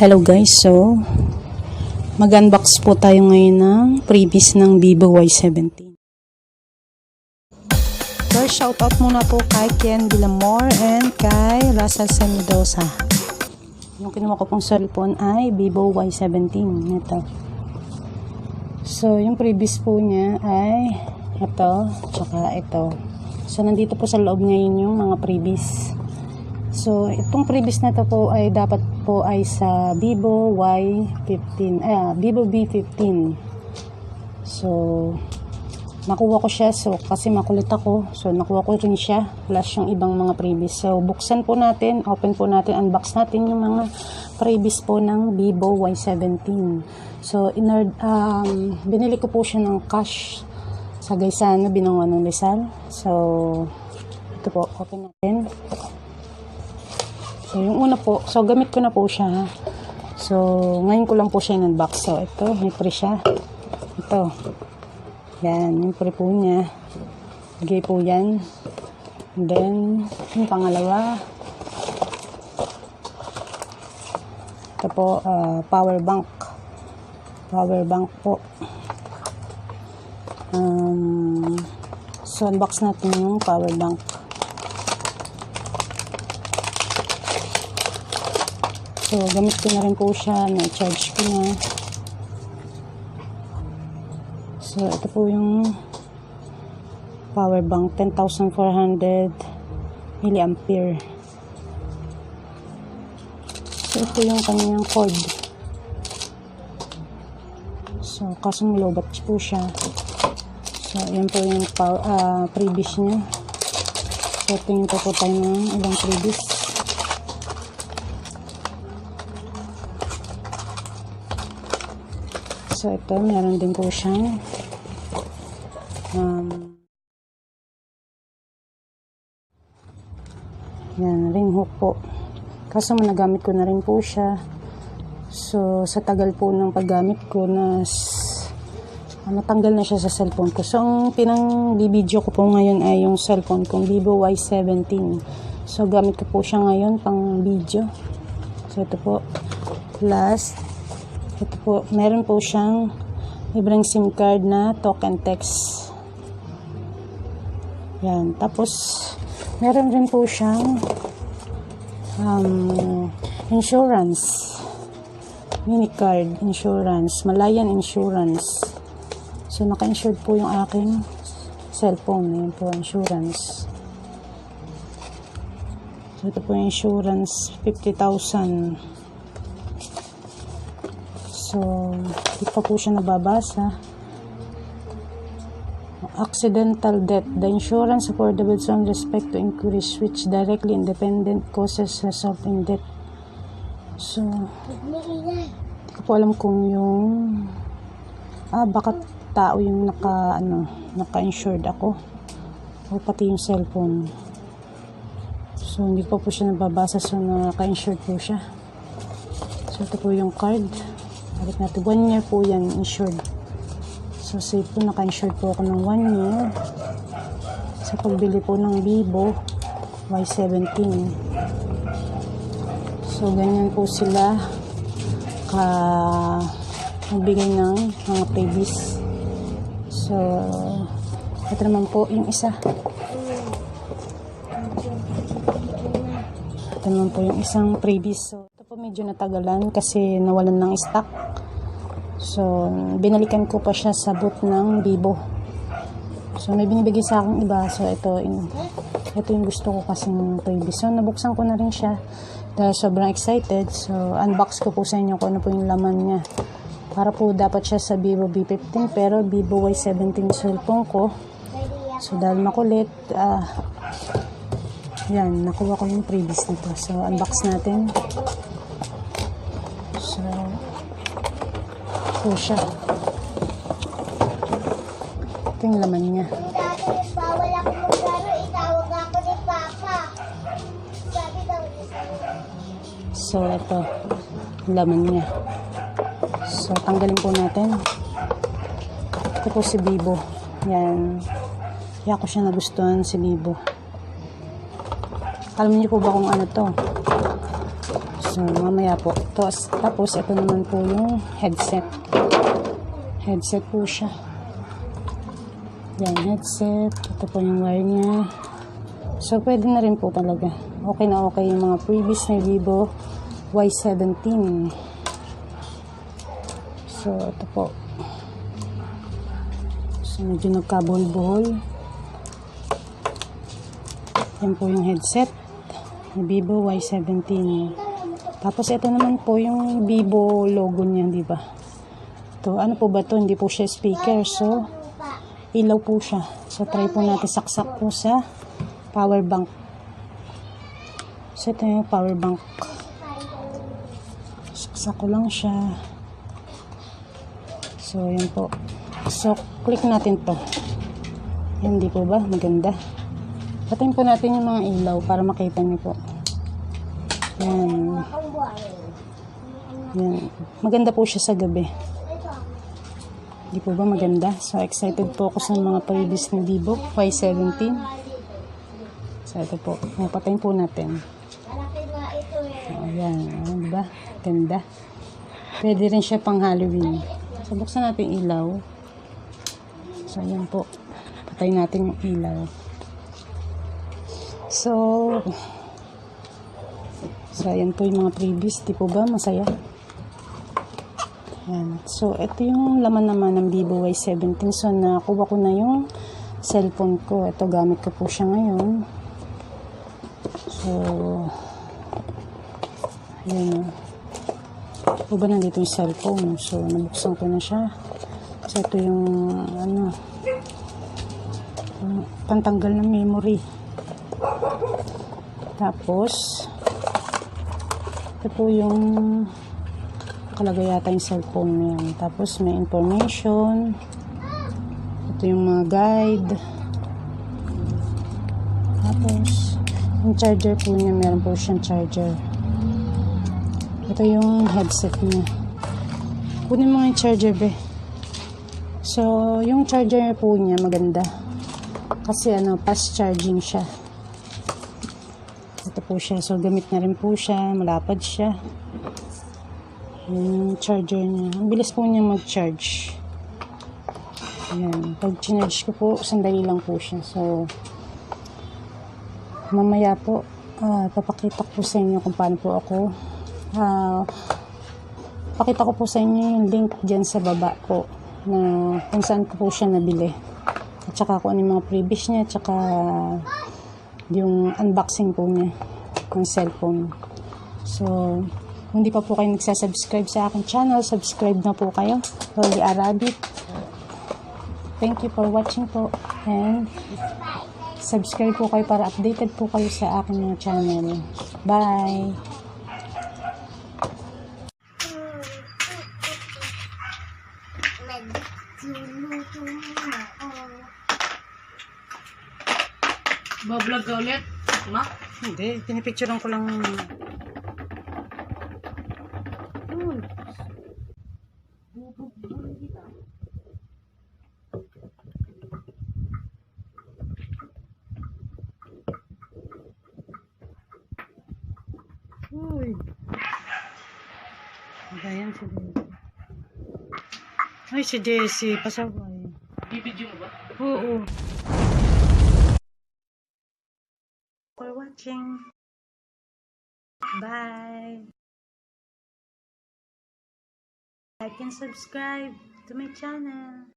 Hello guys, so mag-unbox po tayo ngayon ng freebies ng Vivo Y17. First shoutout muna po kay Ken Villamor and kay Russell Semidosa. Yung kinuha ko pong cellphone ay Vivo Y17. Ito. So yung freebies po niya ay ito, tsaka ito. So nandito po sa loob ngayon yung mga freebies. So, itong freebies na ito po ay dapat po ay sa Vivo Y15, Vivo B15. So, nakuha ko siya. So, kasi makulit ako. So, nakuha ko rin siya. Plus yung ibang mga freebies. So, buksan po natin, open po natin, unbox natin yung mga freebies po ng Vivo Y17. So, binili ko po siya ng cash sa Gaisano, Binangon ng Rizal. So, ito po, open natin. So, yung una po, so gamit ko na po siya. So, ngayon ko lang po siya in-unbox. So, ito, may free siya. Ito. Yan, yung free po niya. Bigay po yan. And then, yung pangalawa. Ito po, power bank. Power bank po. So, unbox natin yung power bank. So, gamit ko na rin po siya. Na-charge ko na. So, ito po yung power bank. 10,400 milliampere. So, ito yung kanyang cord. So, kasong lobat po siya. So, yan po yung freebies niya. So, tingin po tayo ng ibang freebies. So, ito, meron din po siyang yan, ring hook po. Kaso nagamit ko na rin po siya. So, sa tagal po ng paggamit ko natanggal na siya sa cellphone ko. So, ang pinang-video ko po ngayon ay yung cellphone kong Vivo Y17. So, gamit ko po siya ngayon pang video. So, ito po. Plus, ito po, meron po siyang libreng SIM card na talk and text. Yan. Tapos, meron rin po siyang insurance. Unicard insurance. Malayan insurance. So, naka-insured po yung aking cellphone. Yan po, insurance. So, ito po yung insurance, 50,000. So, hindi pa po siya nababasa. Accidental death. The insurance affordable with respect to inquiries which directly independent causes result in death. So, hindi ko po alam kung yung baka tao yung naka-insured ako. O pati yung cellphone. So, hindi pa po siya nababasa. So, naka-insured po siya. So, ito po yung card. Balik natin. 1 year po yan, insured. So, safe po. Naka-insured po ako ng 1 year. Sa pagbili po ng Vivo Y17. So, ganyan po sila magbigay ng mga freebies. So, ito naman po yung isa. Ito naman po yung isang freebies. So, ito po medyo natagalan kasi nawalan ng stock. So, binalikan ko pa siya sa booth ng Vivo. So, may binibigay sa akin iba. So, ito yung gusto ko kasing freebies. So, nabuksan ko na rin siya. Dahil sobrang excited. So, unbox ko po sa inyo kung ano po yung laman niya. Para po dapat siya sa Vivo B15. Pero, Vivo Y17 cellphone ko. So, dahil makulit, yan, nakuha ko yung freebies nito. So, unbox natin. So, ito siya. Ito yung laman niya. So, ito. Laman niya. So, tanggalin po natin. Ito po si Vivo. Yan. Kaya ko siya nagustuhan si Vivo. Alam niyo po ba kung ano to? So, mamaya po. Tapos, ito naman po yung headset. Headset po siya. Yan, headset. Ito po yung wire niya. So, pwede na rin po talaga. Okay na okay yung mga freebies na Vivo Y17. So, ito po. So, medyo nagkabuhol-buhol. Yan po yung headset na Vivo Y17. Tapos, ito naman po yung Vivo logo niya, di ba? Ito, ano po ba ito? Hindi po siya speaker. So, ilaw po siya. So, try po natin saksak po sa power bank. So, ito yung power bank. Saksak ko lang siya. So, yan po. So, click natin to. Yan, di po ba? Maganda. Patayin po natin yung mga ilaw para makita niyo po. Yan. Yan. Maganda po siya sa gabi. Di po ba maganda? So, excited po ako sa mga previous na Vivo Y17. So, ito po. Patayin po natin. Ayan. Diba? Ganda. Pwede rin siya pang Halloween. So, buksan natin yung ilaw. So, ayan po. Patayin natin yung ilaw. So, ayan po yung mga previous. Di po ba? Masaya. Ayan. So, ito yung laman naman ng Vivo Y17. So, nakuha ko na yung cellphone ko. Ito, gamit ko po siya ngayon. So, ayan. O ba nandito yung cellphone? So, nabuksan ko na siya. So, ito yung, pantanggal ng memory. Tapos, ito po yung nakalagay yata yung cellphone yan. Tapos, may information. Ito yung mga guide. Tapos, yung charger po niya, meron po siyang charger. Ito yung headset niya. Kunin mo yung charger, be. So, yung charger po niya, maganda. Kasi, fast charging siya. Ito po siya. So, gamit na rin po siya. Malapad siya. Yung charger niya. Ang bilis po niya mag-charge. Ayan. Pag charge ko po, sandali lang po siya. So, mamaya po, papakita ko sa inyo kung paano po ako. Pakita ko po sa inyo yung link dyan sa baba po na kung saan ko po siya nabili. At saka kung ano yung mga previous niya. At saka yung unboxing po niya ng cellphone. So, kung hindi pa po kayo nagsasubscribe sa aking channel, subscribe na po kayo. Lolie Arabit. Thank you for watching po. And subscribe po kayo para updated po kayo sa aking mga channel. Bye! Bablog ka ulit? Ma? Hindi, pinipicturean ko lang. Uy. Ayan si Jessie. Ay, si Jessie. Pasaway. Bibidyo mo ba? Oo. For watching. Bye. Like and subscribe to my channel.